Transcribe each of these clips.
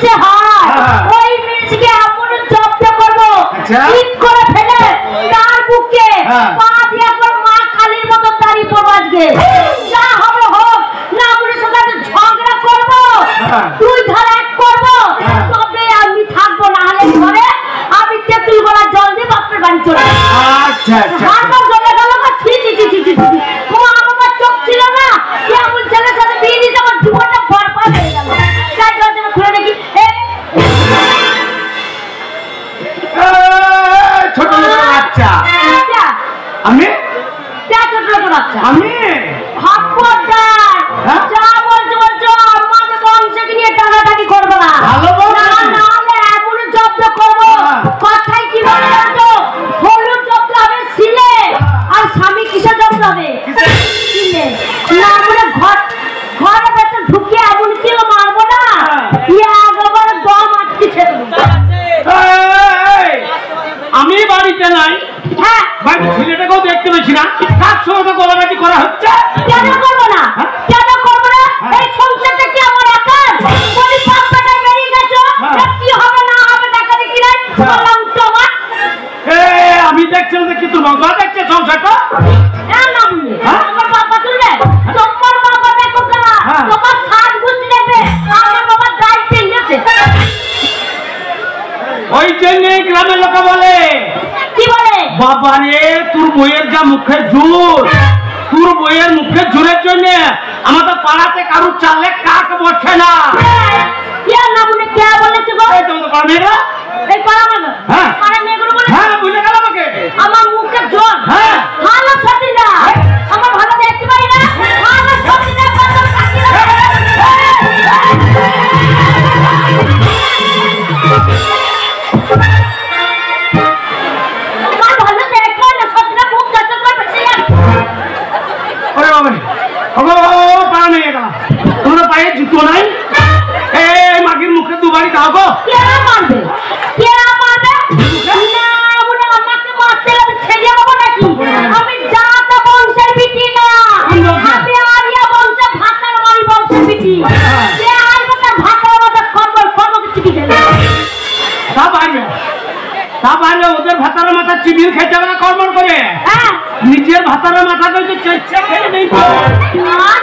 মিলসে হয় ওই মিলসকে এমন জব্দ করবো ঠিক করে ফেলে তার বুকে পা দিয়ে একবার মা কালীর মতো দাঁড়িয়ে পড়বো আজকে যা হবে হোক না মনে সাথে ঝগড়া করবো দুই ধারে এক করবো তবে আমি থাকবো না হলে ঘরে আমি তেঁতুল গলা জল দিয়ে বাপের বাড়ি চলে আচ্ছা আচ্ছা হাড় জলে গেল ছি ছি ছি ছি ছি মা বাবার চোখ ছিল না এমন ছেলের সাথে বিয়ে দিতে আমার জীবনটা বরবাদ হয়ে গেল তাই দরজাটা খুলে দেখি ছোট লোকের বাচ্চা আমি ছোট লোকের বাচ্চা আমি খবরদার যা বলছো বলছো আমাদের বংশকে নিয়ে টানাটানি করবো না না হলে এমন জব্দ করবো কথাই কি বলে জানো হলুদ জব্দ হবে সিলে আর স্বামী কিসে জব্দ হবে সিলে না বলে ঘরে ভেতর ঢুকে এমন কেউ মারবো না একবার দম আটকে ছেড়ে দেবো আমি বাড়িতে নাই হ্যাঁ বাড়িতে ছেলেটাকেও দেখতে পেয়েছি না কার সঙ্গে তো গলাগাটি করা হচ্ছে কেন করবো না কেন করবো না এই সংসারটা কি আমার একার বলি পাপটা বেরিয়ে গেছো কি হবে না হবে দেখা দেখি নাই বললাম তোমার আমি দেখছিলাম যে কিন্তু মজা দেখছে সংসারটা না বললে আমার বাবা তুললে তোমার বাবা দেখো না তোমার সাত গুষ্টি নেবে আমার বাবা দায়িত্ব নিয়েছে ওই জন্য গ্রামের লোক বলে কি বলে বাবা রে তোর বইয়ের যা মুখের জোর তোর বইয়ের মুখের জোরের জন্য আমাদের পাড়াতে কারুর চালে কাক বসে না কে না বলে কে বলেছে গো এই তোমাদের পাড়া মেয়েরা এই পাড়া মানে হ্যাঁ পাড়া মেয়েগুলো বলে হ্যাঁ বুঝে গেল আমাকে আমার মুখের জোর হ্যাঁ ভালো সাথী না আমার ভালো দেখতে পারি না ভালো সাথী না ভালো সাথী না আমার ভালো দেখো না সাথী না মুখ যাচ্ছে তো বেশি ওরে বাবা ও পাড়া মেয়েরা তোমরা পায়ে জুতো নাই এই মাগির মুখে দুবারই দাও গো কে মারবে না বলে আমাকে মারতে আমি ছেড়ে দেবো নাকি আমি জাতা বংশের বিটি না আমি আরিয়া বংশের ভাতার বাড়ি বংশের বিটি যে আর তার ভাতার মধ্যে খবর চিঠি গেল তা বাইরে ওদের ভাতারের মাথা চিবির খেতে হবে কর্মর করে হ্যাঁ নিজের ভাতারের মাথাটা যে চেষ্টা খেয়ে নেই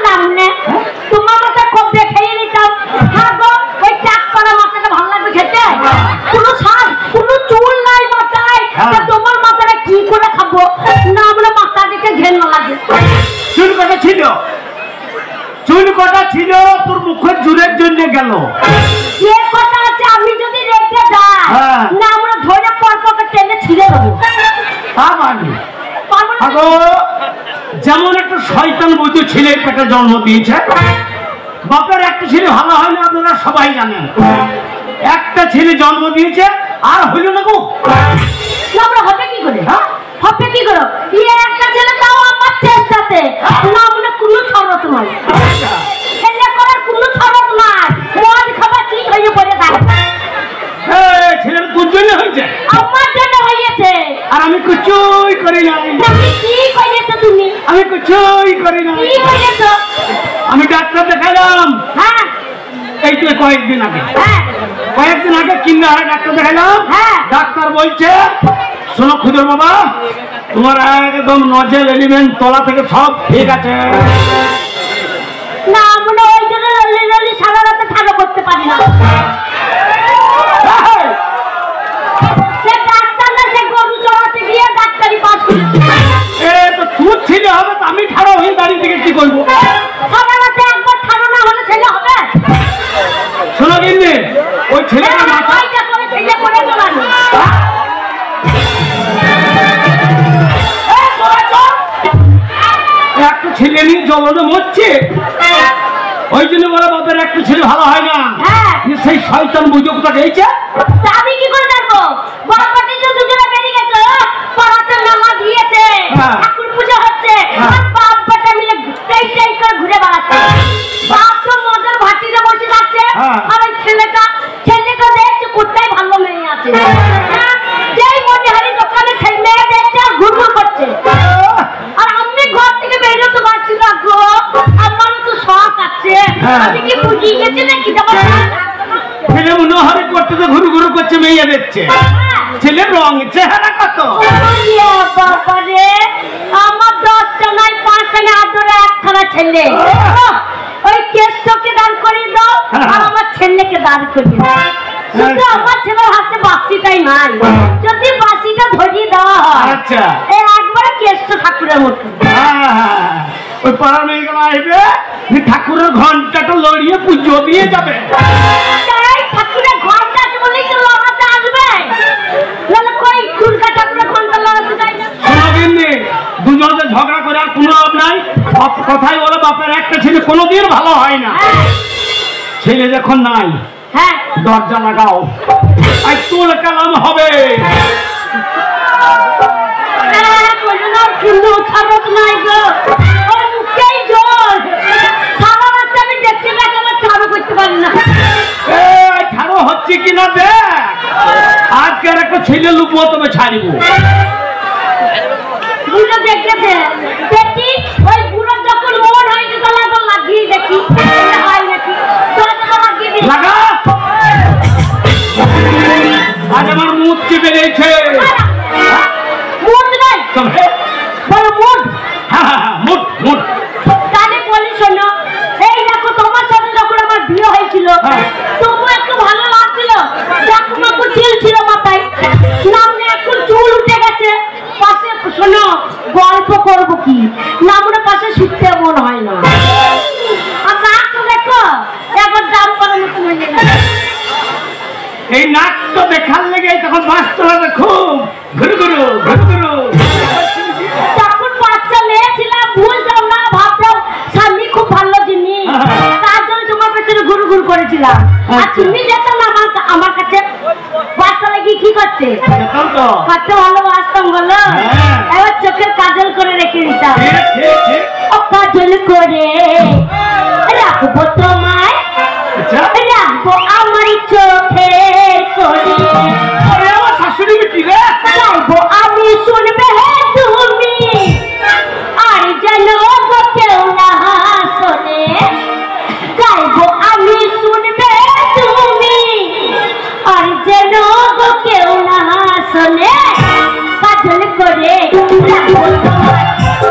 না মনে তোমার মাথা খুব খেয়ে নিতাম হ্যাঁ গো ওই টাক করা মাথাটা ভালো লাগবে খেতে কোনো সাজ কোনো চুল নাই মাথায় তোমার মাথাটা কি করে খাবো না আমরা মাথা দেখে ঘেন্না লাগে চুল কটা ছিল তোর মুখের জোরের জন্য গেল যে কথা আছে আমি যদি রেখে যাই না আমরা ধরে পরপরকে টেনে ছিঁড়ে দেবো যেমন একটা শয়তান বৈদ্য ছেলে পেটে জন্ম দিয়েছে বাপের একটা ছেলে ভালো হয় না আপনারা সবাই জানেন একটা ছেলে জন্ম দিয়েছে আর হইল না গো আমরা হবে কি করে হবে কি করো একটা ছেলে তাও আমার চেষ্টাতে না মনে কোনো ছড়ত নয় ছেলে করার কোনো ছড়ত নাই মদ খাবার ঠিক হয়ে পড়ে থাকে ছেলের তোর জন্য হয়েছে আমার জন্য হয়েছে আর আমি কিছুই করি না তুমি কি করেছো তুমি আমি কিছুই করি না কি করেছো আমি ডাক্তার দেখালাম হ্যাঁ এই তো কয়েকদিন আগে কিন্নারে ডাক্তার দেখালাম ডাক্তার বলছে শোনো খুদর বাবা তোমার একদম নজেল এলিমেন্ট তলা থেকে সব ঠিক আছে না আমরা ওই জন্য ললি সারা রাতে ঠান্ডা করতে পারি না সে ডাক্তার না সে গরু চড়াতে গিয়ে ডাক্তারি পাস করেছে তো তুই ছেলে হবে তো আমি ঠাড়া হয়ে দাঁড়িয়ে থেকে কি করবো সারা রাতে একবার ঠান্ডা না হলে ছেলে হবে শোনো কিন্তু ওই ছেলেটা মাথা ছেলে করে চলানো একটা ছেলে নিয়ে জলনে মরছে ওই জন্য বলে বাপের একটা ছেলে ভালো হয় না সেই শয়তান বুঝুকটা গেছে আমি কি করে জানবো বাবাটি তো দুজনে বেরিয়ে গেছে পাড়াতে নামা দিয়েছে ঠাকুর পূজা হচ্ছে আর বাবাটা মিলে টাই টাই করে ঘুরে বেড়াচ্ছে বাপ তো মদের ভাটিতে বসে থাকছে আর ওই ছেলেটা দেখছে কোথায় ভালো মেয়ে আছে যেই মনে হারি দোকানে মেয়ে দেখছে আর ঘুরঘুর করছে আর আমি ঘর থেকে বেরোতে পারছি না গো আমার তো শখ আছে আমি কি বুঝিয়ে গেছি নাকি ছেলে মনোহরি করতে তো ঘুরু ঘুরু করছে, মেয়ে দেখছে। ছেলের রং চেহারা কত? বাবারে, আমার 10টা নাই 5টা নাই আদরে একখানা ছেলে। ওই কেষ্টকে দান করে দাও আর আমার ছেলেকে দান করে দাও। শুধু আমার ছেলের হাতে বাসিটাই নাই, যদি বাসিটা ধরিয়ে দেওয়া হয় আচ্ছা এই একবারে কেষ্ট ঠাকুরের মতো। ওই পাড়া মেয়েগুলো আসবে, ঠাকুরের ঘন্টাটা লড়িয়ে পুজো দিয়ে যাবে। ঠাকুরের ঘন্টা আছে বলেই তো লড়াতে আসবে, নাহলে কই দুর্গা ঠাকুরের ঘন্টা লড়াতে যায় না। কোনোদিন দুজনে ঝগড়া করে আর কোনো লাভ নাই। কথাই বলে বাপের একটা ছেলে কোনোদিন ভালো হয় না। ছেলে যখন নাই দরজা লাগাও, আর তোর কালাম হবে। কিন্তু ছাড়ত নাই গো, ওর মুখেই জল। সারা রাত আমি দেখতে লাগে আমার ছাড়ো করতে পারি না। ছাড়ো হচ্ছে কিনা দেখ, আজকের একটা ছেলে লুপো তবে ছাড়িব। বুড়ো দেখেছে দেখি, ওই বুড়ো যখন মন হয়েছে তাহলে এখন লাগিয়ে দেখি হয় নাকি। লাগা, আজ আমার মুখ চেপে গেছে। মুড নাই বলো মুড। মুড মুড তাহলে বলি শোনো, এই দেখো তোমার সাথে যখন আমার বিয়ে হয়েছিল তবু একটু ভালো লাগছিল, চাকু চিল ছিল মাথায়, নামনে একটু চুল উঠে গেছে। পাশে শোনো গল্প করবো কি, নামনে পাশে শুতে মন হয় না। আর নাক তো দেখো একবার দাম করার মতো হয়ে গেছে। এই নাক তো দেখার লেগে তখন বাস্তবতা খুব ঘুরু ঘুরু ঘুরু ঘুরু। তখন বাচ্চা মেয়ে ছিলাম, বুঝতাম না, ভাবতাম স্বামী খুব ভালো জিনিস, তার জন্য তোমার পেছনে ঘুরু ঘুরু করেছিলাম। আর তুমি যেতাম না আমার কাছে বাচ্চা লাগিয়ে কি করতে, কত ভালোবাসতাম বলো। এবার চোখের কাজল করে রেখে দিতাম, কাজল করে রাখবো তোমায়, রাখবো আমার চোখের কোণে, শাশুড়ি কি রে চাইবো আমি শুনবে তুমি, আর যেন কেউ না শোনে। চাইবো আমি শুনবে তুমি, আর যেন কেউ না শোনে। কাজল করে রাখবো তোমায়,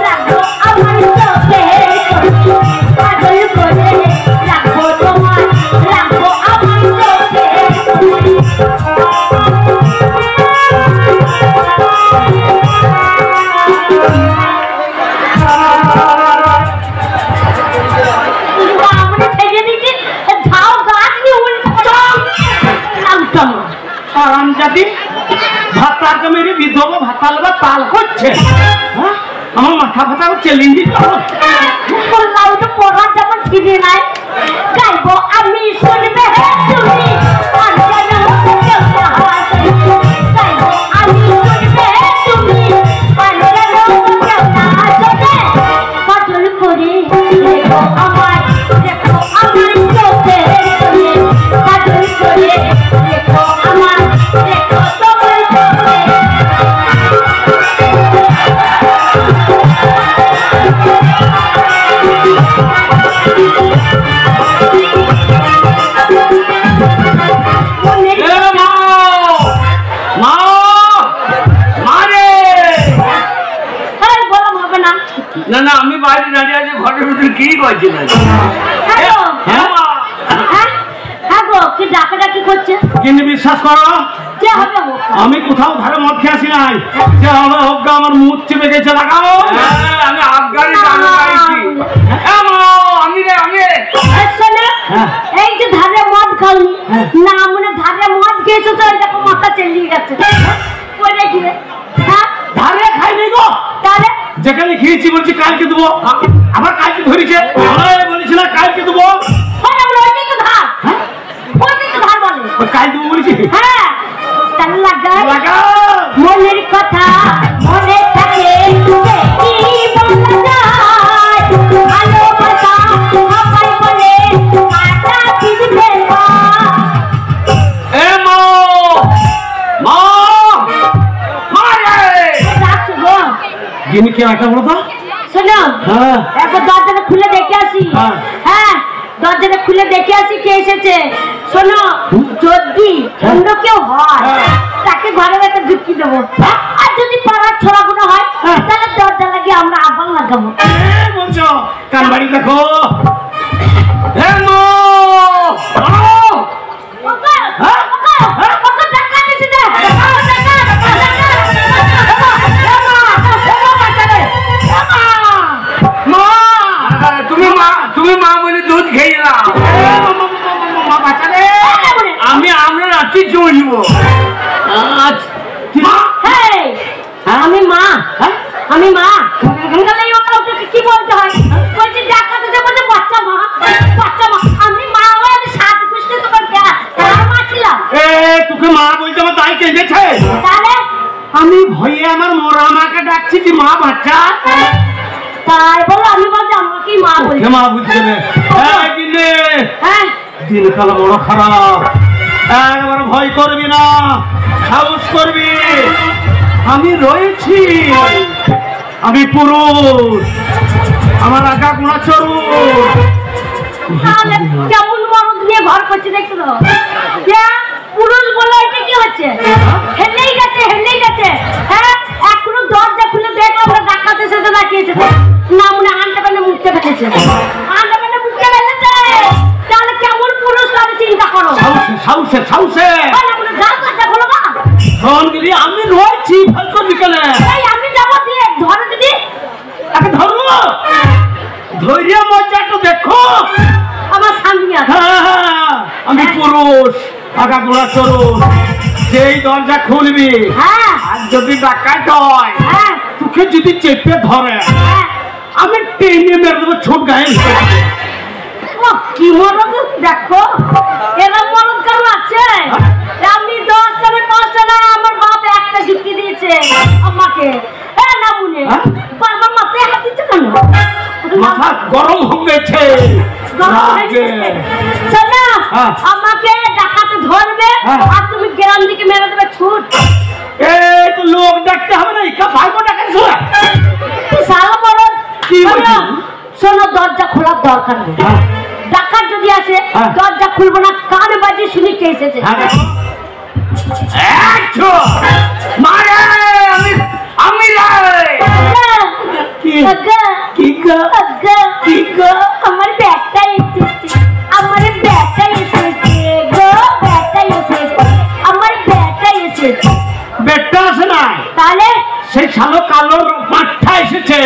রাখবো আমার চোখের কোণে, কাজল করে রাখবো তোমায়, রাখবো আমার চোখের কোণে। ভাতাকে মেরে বিধবা ভাতা লাগা তাল করছে। আমার মাথা ফাটা হচ্ছে লিঙ্গি পড়ার যখন ফিরে নাই, গাইবো আমি শুনবে তুমি, গাইবো আমি শুনবে তুমি, কাজল করে দেখো আমার, দেখো আমার চোখে, কাজল করে দেখো আমার, দেখো তোমার চোখে। না না, আমি বাইরে দাঁড়িয়ে আছি, ঘরের ভিতরে কি করছি না। কিন্তু বিশ্বাস করো আমি কোথাও ধারে মদ খেয়ে আসি নাই, যে হবে হোক আমার মুখ চেপে গেছে। লাগাও, আমি আফগানি এই যে ধারে মদ খাওনি না, মনে ধারে মদ খেয়েছো তো এরকম মাথা চেলিয়ে গেছে। ধারে খাইনি গো, তাহলে যেখানে খেয়েছি বলছি কালকে দেবো, আবার কালকে ধরেছে, বলেছি না কালকে দেবো, কাল দেবো বলেছি। হ্যাঁ তাহলে লাগা মনের কথা মনে থাকে, ভালোবাসা সবাই বলে আটা কিনবে মা। যিনি কে একটা বলো তো, শোনো একবার দরজাটা খুলে দেখে আসি। হ্যাঁ দরজাটা খুলে দেখে আসি কে এসেছে। শোনো, যদি অন্য কেউ হয় তাকে ঘরে ভেতর ঢুকিয়ে দেবো, আর যদি পাড়ার ছোড়াগুলো হয় তাহলে দরজা লাগিয়ে আমরা আবার লাগাবো। বলছো কান বাড়ি দেখো। তুমি মা বলে দুধ খেয়ে না, আমি আমরা রাত্রি চলব। আমি মা, আমি মা। কি বলতে হয়? বলছি ডাকাতে যে বলছে বাচ্চা মা, বাচ্চা মা। আমি মা হয়ে আমি সাত গোষ্ঠী তোমার মা ছিলাম। তোকে মা বলতে আমার তাই কেঁদেছে। তাহলে আমি ভয়ে আমার মরা মাকে ডাকছি কি মা বাচ্চা, তাই বলো আমি বলছি আমাকে মা বলি। মা বুঝতে হবে। হ্যাঁ, দিনকাল বড় খারাপ, একবার ভয় করবি না, সাহস করবি। আমি রয়েছি, আমি পুরুষ, আমার আগা গুণা চরু। তাহলে কেমন মরদ নিয়ে ঘর করছি দেখছো তো? পুরুষ বলো এটা কি হচ্ছে? হেলেই গেছে, হেলেই গেছে। হ্যাঁ, এখনো দরজা খুলে দেখো আমরা ডাকাতে সাথে ডাকিয়েছে না, মনে আনতে পারলে মুখতে ফেলেছে, আনতে পারলে মুখতে ফেলেছে। তাহলে কেমন পুরুষ তাহলে চিন্তা করো। সাহসে সাহসে আমি রয়েছি, ভয় করবি কেন? আমি যাবো দিয়ে ধরো দিদি, তাকে ধরবো। ধৈর্য মজাটা দেখো, আমার স্বামী আছে। আমি পুরুষ, আগা গোড়া চরুন। যেই দরজা খুলবি আর যদি ডাকাত হয় তোকে যদি চেপে ধরে আমি টেনে মেরে দেবো ছোট গায়ে। কি মরদ দেখো, এরা মরদ কারণ আছে। আমি 10 জনে 5 জনে, আমার বাপ একটা ঝুঁকি দিয়েছে আমাকে। না মনে আমার মাথায় হাত দিচ্ছে কেন? মাথা গরম হয়ে গেছে। আমাকে ডাকাতে ধরবে আর তুমি গ্রাম দিকে মেরে দেবে ছুট। এই তো লোক ডাকতে হবে না, কা ভাইবো ডাকাতে শোনা সারা মরদ। কি বলছিস? শোনো, দরজা খোলার দরকার নেই। ডাকাত যদি আসে দরজা খুলবো না, কান বাজে শুনি কে এসেছে। আমার ব্যাগটা এসেছে, আমার ব্যাগটা এসেছে গো, ব্যাগটা এসেছে, আমার ব্যাগটা এসেছে। বেটা আসে না, তাহলে সেই শালো কালো পাঠা এসেছে।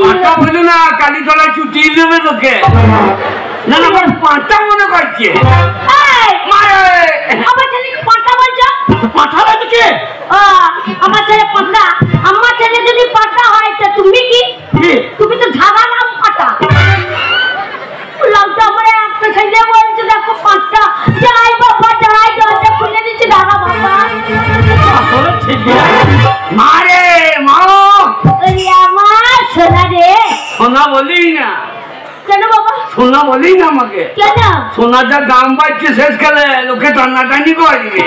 পাটা বলে না, কালী তলায় চুটিয়ে দেবে তোকে। না না, আমার পাটা মনে করছে। আমার ছেলেকে পাটা বলছো? পাঠা বলছে কে? আমার ছেলে পাটা। আমার ছেলে যদি পাটা হয় তো তুমি কি? তুমি তো ঝাড়া নাম পাটা। লাগতো আমার একটা ছেলে বলছে দেখো পাটা। যাই বাবা যাই, দরজা খুলে দিচ্ছে, দাঁড়া বাবা। আসলে ঠিক মারে মা, আমার সোনা রে। সোনা বলি না। কেন বাবা? সোনা বলি না আমাকে। কেন? সোনা যা দাম পাচ্ছে শেষ কালে লোকে টানাটানি করবে।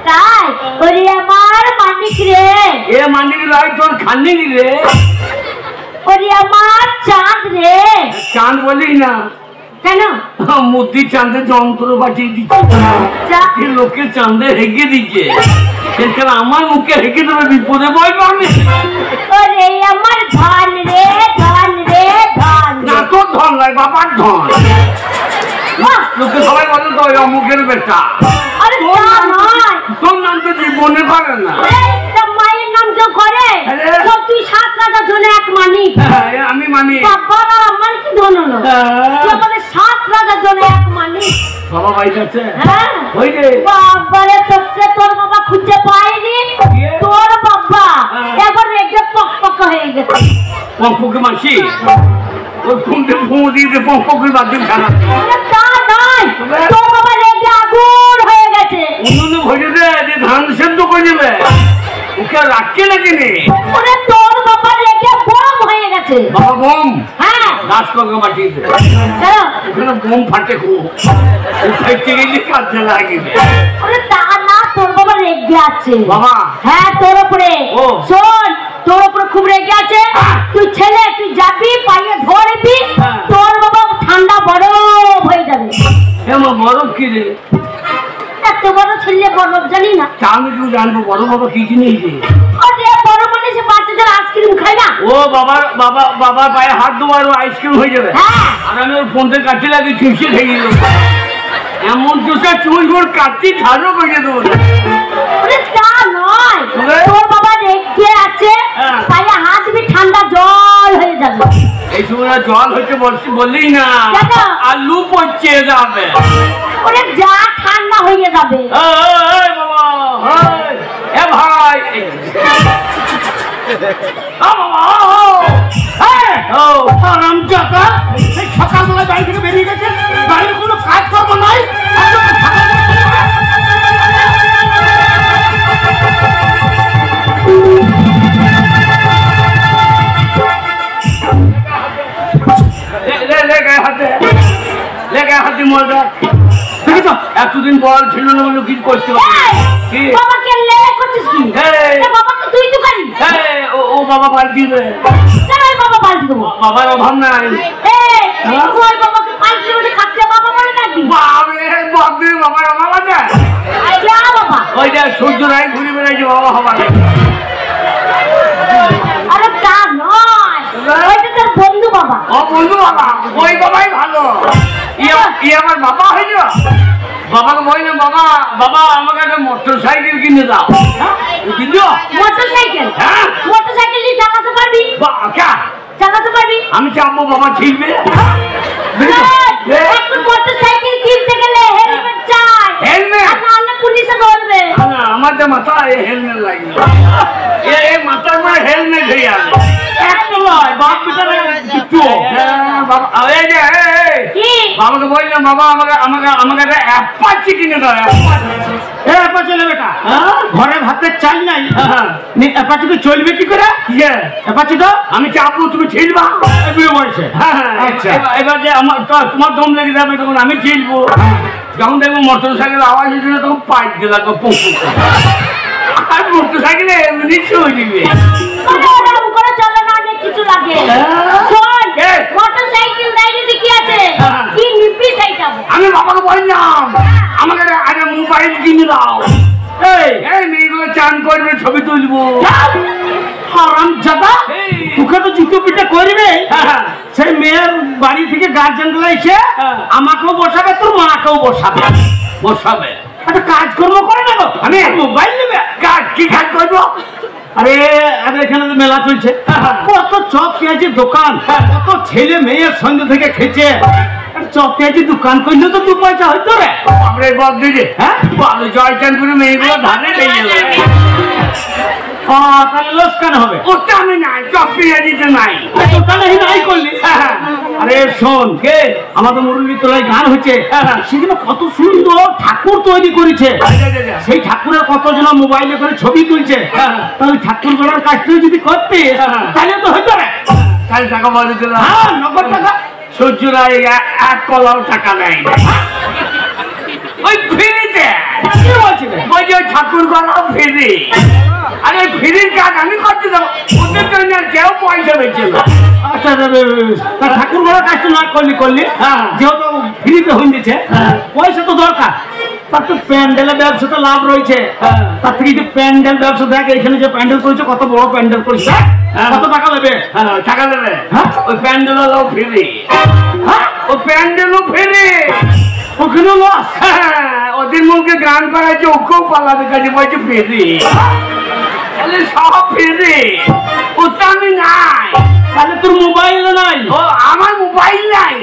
তাই ওরে আমার মানিক রে। এ মানিক লাই তোর খানিক রে। ওরে আমার চাঁদ রে। চাঁদ বলি না। কেন? মোদি চাঁদে যন্ত্র পাঠিয়ে দিচ্ছে, লোকে চাঁদে হেগে দিচ্ছে। সেখানে আমার মুখে হেগে দেবে, বিপদে ভয় পাবে। ওরে আমার ধন রে, ধন রে, ধন। না তোর ধন নয়, বাবার ধন। লোকে সবাই বলে তো অমুকের বেটা। আরে তা নয়, তোর নাম তো জীবনে করে না। মায়ের নাম কেউ করে? তুই 7 রাজা ধনে এক মানিক। আমি মানি। বাবার আর আমার কি ধন হলো? তুই 7 রাজা ধনে এক মানিক। বাবা ভাই আছে? হ্যাঁ ওই রে বাবারে, তোকে তোর বাবা খুঁজে পায়নি। তোর বাবা এবার রেগে পক হয়ে গেছে। পঙ্ককে মাসি ওর ফোনতে ফোন দিয়ে পঙ্ককে বাদ খারাপ। তা নয়, তোর বাবা রেগে আগুন হয়ে গেছে। উনুনে ভরে দে, যে ধান সেদ্ধ করে দেবে। ওকে রাখছে নাকি নে? ওরে তোর বাবা রেগে বম হয়ে গেছে। বাবা বোম? হ্যাঁ, গাছ করকে মাটি দে। ওখানে বোম ফাটে খুব, ফাইটে গেলে কাজে লাগে। ওরে তা না, তোর বাবা রেগে আছে বাবা। হ্যাঁ তোর উপরে। ও শোন, তোর উপরে খুব রেগে আছে। তুই ছেলে, তুই যাবি পাইয়ে ধরবি, তোর বাবা ঠান্ডা বরফ হয়ে যাবে। এমন বরফ কি রে? এত বড় ছেলে বরফ জানি না। আমি কি জানবো বরফ বাবা কি জিনিস রে? ওরে বরফ মানে সে বাচ্চাদের আইসক্রিম খায় না? ও বাবার পায়ে হাত দেওয়ার আইসক্রিম হয়ে যাবে। হ্যাঁ। আর আমি ওর ফোনতে কাছে লাগিয়ে চুষে খেয়ে গেল। এমন চুষা চুষ ওর কাটতে ছাড়ো করে দেবো। ওরে তা নয়, তোর বাবা রেখে আছে পায়ে হাত দিবি ঠান্ডা জল হয়ে যাবে। এই সময় জল হচ্ছে বললেই না, আলু পচে যাবে। ওরে যা ঠান্ডা হয়ে যাবে। এ ভাই সকালবেলা বাড়ি থেকে বেরিয়ে গেছে, বাড়ির কোনো কাজ কর্ম নাই। এতদিন বল ছিল না বলে কিছু করতে পারি। ও বাবা পাল্টি দেবে, বাবার অভাব নাই। বাবার অভাব আছে? ওইটা সূর্য রায় ঘুরে বেড়াইছে বাবা হবার। বন্ধু বাবা, ও বন্ধু বাবা, ওই বাবাই ভালো। আমার বাবা হইল। বাবাকে বলি না, বাবা আমাকে একটা মোটর সাইকেল কিনে দাও। Motor cycle? হ্যাঁ, মোটর সাইকেল নিয়ে চালাতে পারবি? চালাতে পারবি? আমি চাপবো, বাবা ছিড়বে। মোটর সাইকেল কিনতে গেলে হেলমেট চাই। হেলমেট? নাহলে পুলিশে ধরবে। আমার যে মাথা হেলমেট লাগবে, মাথার মানে হেলমেট হয়ে যাবে। বাবাকে বললাম, বাবা আমাকে একটা অ্যাপাচি কিনে দাও। অ্যাপাচি নেবে বেটা? ঘরে ভাতের চাল নাই, অ্যাপাচিতে চলবে কি করে? অ্যাপাচিটা আমি চাপবো, তুমি ছিলবা। বলছে এবার যে তোমার দম লেগে যাবে তখন আমি ছিলবো। যখন দেখবো মোটর সাইকেল আওয়াজ হয়েছিল তখন পাইপ দিয়ে লাগবে পঙ্কু। আর মোটর সাইকেলে এমনি চলে দিবে। কিছু লাগে মোটর সাইকেল দাঁড়িয়ে কি আছে? কি নিবি সেইটা? আমি বাবাকে বললাম আমাকে আরে মোবাইল কিনে দাও। এই মেয়েগুলো চান করবে, ছবি তুলবো। তোকে তো জুতো পিঠে করবে। সেই মেয়ের বাড়ি থেকে গার্জেন গুলো এসে আমাকেও বসাবে, তোর মাকেও বসাবে। একটা কাজকর্ম করে না গো, আমি মোবাইল নেবে। কাজ কি কাজ করবো? আরে এখানে তো মেলা চলছে, কত চপ পেঁয়াজির দোকান, কত ছেলে মেয়ের সন্ধ্যে থেকে খেছে। চপ পেঁয়াজির দোকান করলে তো 2 পয়সা হইতো রে। আমরা বল দিদি, হ্যাঁ ভালো জয়চান করে মেয়েগুলো ধারে লেগে যাবে। তাহলে লোকসান হবে। ওটা আমি নাই, চপ পেঁয়াজিতে নাই। নাই করলি? আরে শোন, কে আমাদের মুরলী তোলায় গান হচ্ছে, সেগুলো কত সুন্দর ঠাকুর তৈরি করেছে। সেই ঠাকুরের কতজন মোবাইলে করে ছবি তুলছে। তাহলে ঠাকুর গড়ার কাজটা যদি করতে তাহলে তো হইতো না। তাহলে টাকা বলে দিল, নগদ টাকা। সূর্যরা এক কলাও টাকা নেয়, ওই ফ্রিতে। বলছি ওই ঠাকুর গড়াও ফ্রি। আরে ফ্রির কাজ আমি করতে যাবো, ওদের জন্য কেউ পয়সা বেঁচে না। আচ্ছা ঠাকুর গড়ার কাজটা না করলি যেহেতু ফ্রিতে হয়ে গেছে, পয়সা তো দরকার। তার তো প্যান্ডেলের ব্যবসাতে লাভ রয়েছে। তার থেকে যে প্যান্ডেল ব্যবসা, দেখ এখানে যে প্যান্ডেল করেছে, কত বড় প্যান্ডেল করেছে। কত টাকা দেবে? টাকা দেবে। ওই প্যান্ডেলও ফ্রি, ওই প্যান্ডেলও ফ্রি, ওখানেও লস। ওদের মুখে গান করাচ্ছে, ওকেও পালাবে কাজে বলছে ফ্রি। তাহলে সব ফ্রি, ওটা আমি নাই। তাহলে তোর মোবাইল নাই? ও আমার মোবাইল নাই।